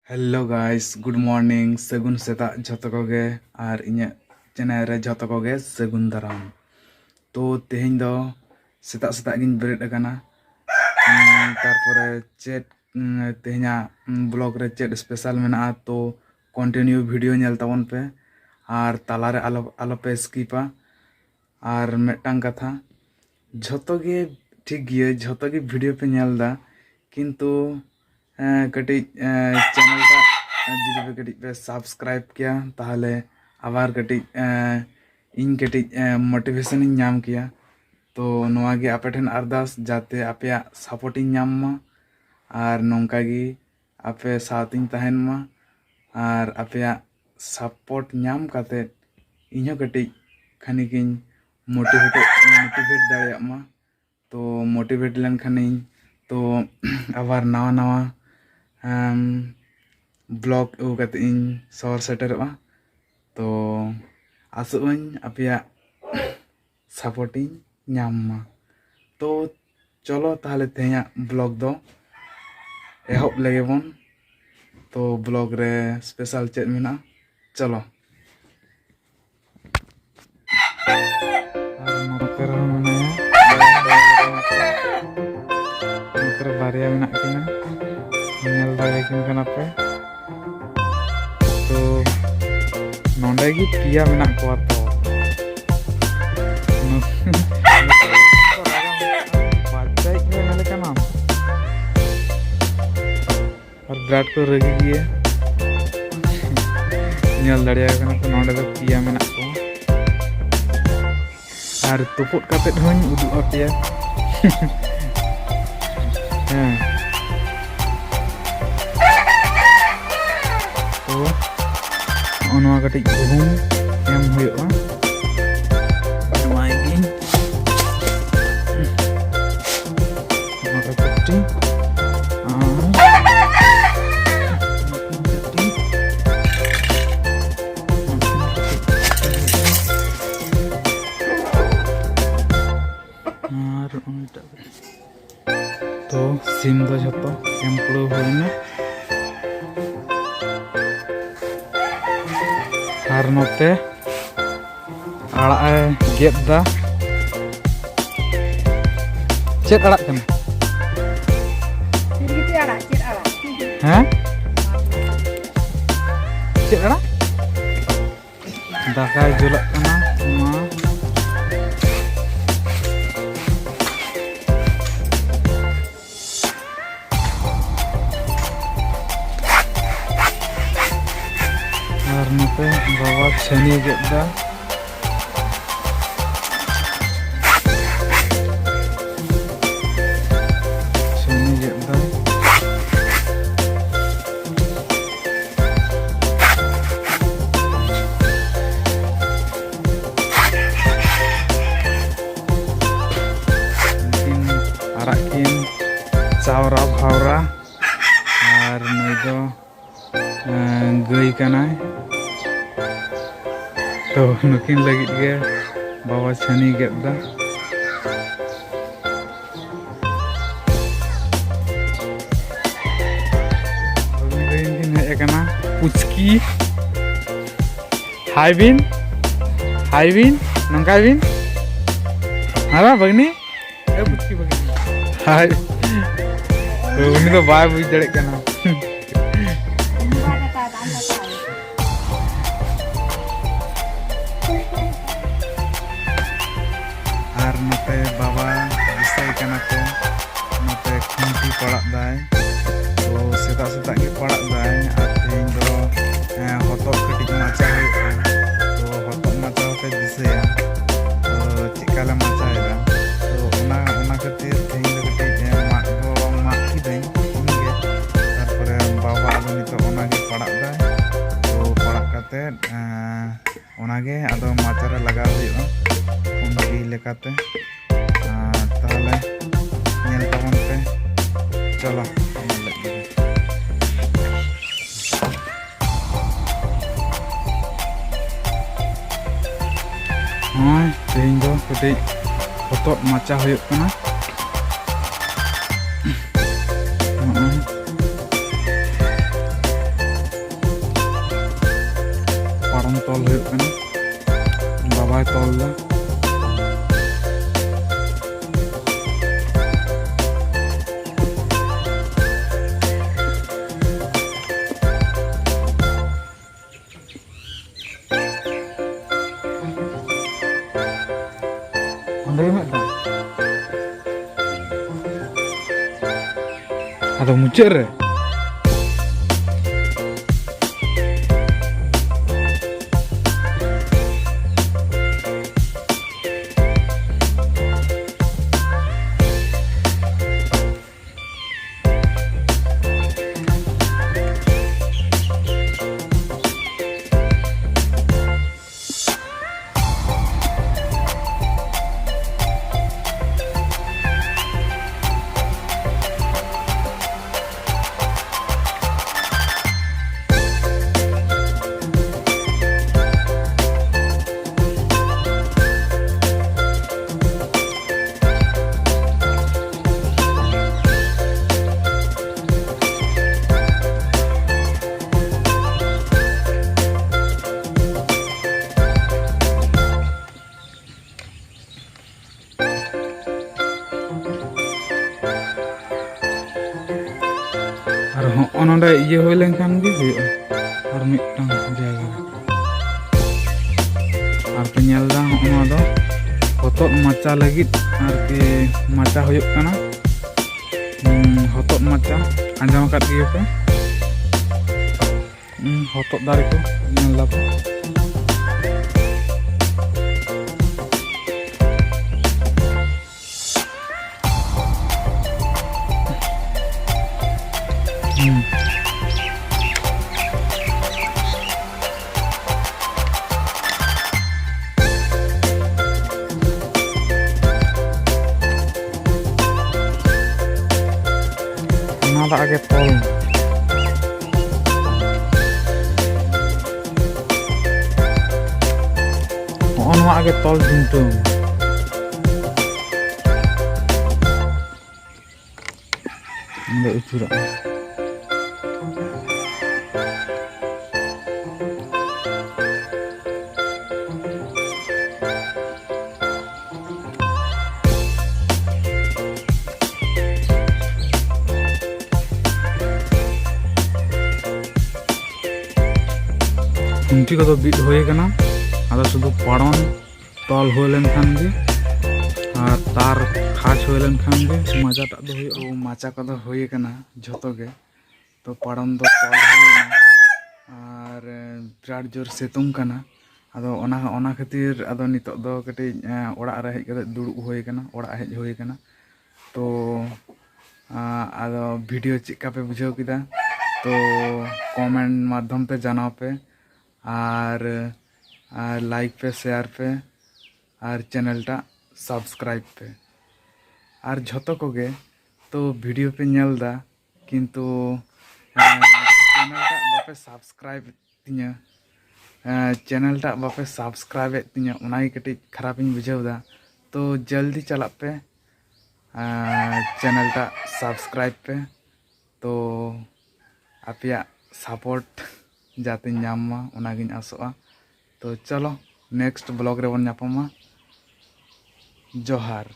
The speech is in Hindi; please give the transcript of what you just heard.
हेलो गाइस गुड मॉर्निंग सगुन सेता झतो कोगे और इᱧᱟᱹᱜ चैनल रे झतो कोगे सगुन दाराम। तो तेहेñ दो सेता सेता गिन बेरेद अकाना तारपरे चेट तेहेñा ब्लॉग रे चेट स्पेशल मेना तो कंटिन्यू वीडियो नेल ताबन पे और तालारे आलो पे स्किपा और मेटांग कथा झतो गे ठीक गिए झतो गे वीडियो पे नेल दा किंतु कटी चैनल का जुदी पे कटी पे सब्सक्राइब किया ताहले आबार कटी इन कटी मोटिवेशन इन नाम किया। तो नोआ गे आपे ठेन अरदास जाते आपे सपोर्ट इन नाम मा और नोंका गे आपे साथ इन तहन मा और आपे सपोर्ट नाम काते इन्हो कटी खानी किन मोटिवेट दाड़िया मा। तो मोटिवेट लेन खानी तो आबार नवा नवा ब्लॉग उगाते इन सवर सेटरवा। तो आसोइन आपया सपोर्टिंग न्यामा। तो चलो ताहले तेहेñा ब्लॉग दो एहब लेगे बन। तो ब्लॉग रे स्पेशल चेक मेना चलो बारिया मेना किना नेल दाड़ेकिन कना पे। तो नोंडे गी पिया मेना कोआ तो बाचाई के नेले कना और ब्राड को रगी गिए नेल दाड़िया कना। तो नोंडे दो पिया मेना को और तुपुट काते होñ उदु आपेया तो ओनवा कटी गुहुम एम हुआ माइगिन और कटी तो सिम दो झतो एम पुरो होइना और नोते आड़ा गेद दा चेत आड़ा कन हैं चेत आड़ा दाका जुलक कना और नोते बाबा छेनी गेदा छेनी गेदा आराकिन चावरा भावरा और नई दो गई कनाय। तो नुकिन लगी के बाबा छनी गेदा पुचकी हाय बिन नंका बिन हारा बगनी ए पुचकी बगनी हाय उनी तो बाय बुझ दड़े कना और नोते बाबा दिसाई कना को नोते खुंटी पड़ाक दाय। तो सेता सेता के पड़ाक दाय और तेहेñ दो हतक कटिक माचा हुआ। तो हतक माचा पे दिसाया तो चिकाले माचायदा। तो ओना खातिर तेहेñ दो कटिक माक किदाኝ इनगे तारपरे बाबा आदो नितो ओना गे पड़ाक दाय। तो पड़ाक काते ओना गे आदो माचा रे लगाव हुआ उनगी लेकाते। ताहले नेल ताबन पे चलो तेहेñ दो कटी हतक माचा हुआ कना ᱯᱟᱨᱚᱢ ᱛᱚᱞ ᱦᱩᱭᱩᱜ ᱠᱟᱱᱟ, ᱵᱟᱵᱟᱭ ᱛᱚᱞ ᱫᱟ। ᱚᱸᱰᱮ ᱜᱮ ᱢᱤᱫᱴᱟᱝ, ᱟᱫᱚ ᱢᱩᱪᱟᱹᱫ ᱨᱮ ᱟᱨ ᱦᱚᱸᱜᱼᱚ ᱱᱚᱰᱮ ᱤᱭᱟᱹ ᱦᱩᱭ ᱞᱮᱱᱠᱷᱟᱱ ᱜᱮ ᱦᱩᱭᱩᱜᱼᱟ ᱟᱨ ᱢᱤᱫᱴᱟᱝ ᱡᱟᱭᱜᱟ ᱨᱮ। ᱟᱨ ᱯᱮ ᱧᱮᱞ ᱫᱟ ᱦᱚᱸᱜᱼᱚ ᱱᱚᱣᱟ ᱫᱚ ᱦᱚᱛᱚᱫ ᱢᱟᱪᱟ ᱞᱟᱹᱜᱤᱫ ᱟᱨᱠᱤ ᱢᱟᱪᱟ ᱦᱩᱭᱩᱜ ᱠᱟᱱᱟ। ᱦᱚᱛᱚᱫ ᱢᱟᱪᱟ ᱟᱸᱡᱚᱢ ᱟᱠᱟᱫ ᱜᱮᱭᱟᱯᱮ, ᱦᱚᱛᱚᱫ ᱫᱟᱨᱮ ᱠᱚ ᱧᱮᱞ ᱫᱟᱯᱮ। ᱚᱱᱟ ᱫᱚ ᱟᱜᱮ ᱛᱚᱞ ᱢᱮ। ᱦᱚᱸᱜᱼᱚ ᱱᱚᱣᱟ ᱟᱜᱮ ᱛᱚᱞ ᱡᱩᱱᱴᱟᱹᱣ ᱢᱮ। ᱚᱸᱰᱮ ᱟᱹᱪᱩᱨᱟᱜ ᱢᱮ। ᱠᱷᱩᱱᱴᱤ ᱠᱚᱫᱚ ᱵᱤᱫ ᱦᱩᱭ ᱟᱠᱟᱱᱟ, ᱟᱫᱚ ᱥᱩᱫᱷᱩ ᱯᱟᱲᱚᱱ ᱛᱚᱞ ᱦᱩᱭ ᱞᱮᱱᱠᱷᱟᱱ ᱜᱮ ᱟᱨ ᱛᱟᱨ ᱠᱷᱟᱸᱡ ᱦᱩᱭ ᱞᱮᱱᱠᱷᱟᱱ ᱜᱮ ᱢᱟᱪᱟᱴᱟᱜ ᱫᱚ ᱦᱩᱭᱩᱜᱼᱟ। ᱢᱟᱪᱟ ᱠᱚᱫᱚ ᱦᱩᱭ ᱟᱠᱟᱱᱟ ᱡᱷᱚᱛᱚ ᱜᱮ, ᱛᱚ ᱯᱟᱲᱚᱱ ᱫᱚ ᱛᱚᱞ ᱦᱩᱭᱱᱟ ᱟᱨ ᱵᱤᱨᱟᱴ ᱡᱳᱨ ᱥᱤᱛᱩᱝ ᱠᱟᱱᱟ। ᱟᱫᱚ ᱚᱱᱟ ᱠᱷᱟᱹᱛᱤᱨ ᱟᱫᱚ ᱱᱤᱛᱚᱜ ᱫᱚ ᱠᱟᱹᱴᱤᱡ ᱚᱲᱟᱜ ᱨᱮ ᱦᱮᱡ ᱠᱟᱛᱮ ᱫᱩᱲᱩᱵ ᱦᱩᱭ ᱟᱠᱟᱱᱟ, ᱚᱲᱟᱜ ᱦᱮᱡ ᱦᱩᱭ ᱟᱠᱟᱱᱟ। ᱛᱚ ᱟᱫᱚ ᱵᱷᱤᱰᱤᱭᱳ ᱪᱮᱫᱠᱟ ᱯᱮ ᱵᱩᱡᱷᱟᱹᱣ ᱠᱮᱫᱟ ᱛᱚ কমেন্ট মাধ্যম তে জানাও পে, আর লাইক পে, শেয়ার পে, আর চ্যানেলটা সাবস্ক্রাইব পে। আর ঝত কোগে তো ভিডিও পে নেল দা কিন্তু চ্যানেলটা বাপে সাবস্ক্রাইব তিᱧᱟ, চ্যানেলটা বাপে সাবস্ক্রাইব তিᱧᱟ, ওনাই কাটিজ খারাপিᱧ বুঝাᱹᱣ দা। তো জলদি চালাক পে, চ্যানেলটা সাবস্ক্রাইব পে। তো ᱟᱯᱮᱭᱟᱜ ᱥᱟᱯᱳᱨᱴ ᱡᱟᱛᱮᱧ ᱧᱟᱢ ᱢᱟ ᱚᱱᱟᱜᱤᱧ ᱟᱥᱚᱜᱼᱟ। ᱛᱚ ᱪᱚᱞᱚ ᱱᱮᱠᱥᱴ ᱵᱞᱚᱜ ᱨᱮᱵᱚᱱ ᱧᱟᱯᱟᱢᱟ। ᱡᱚᱦᱟᱨ।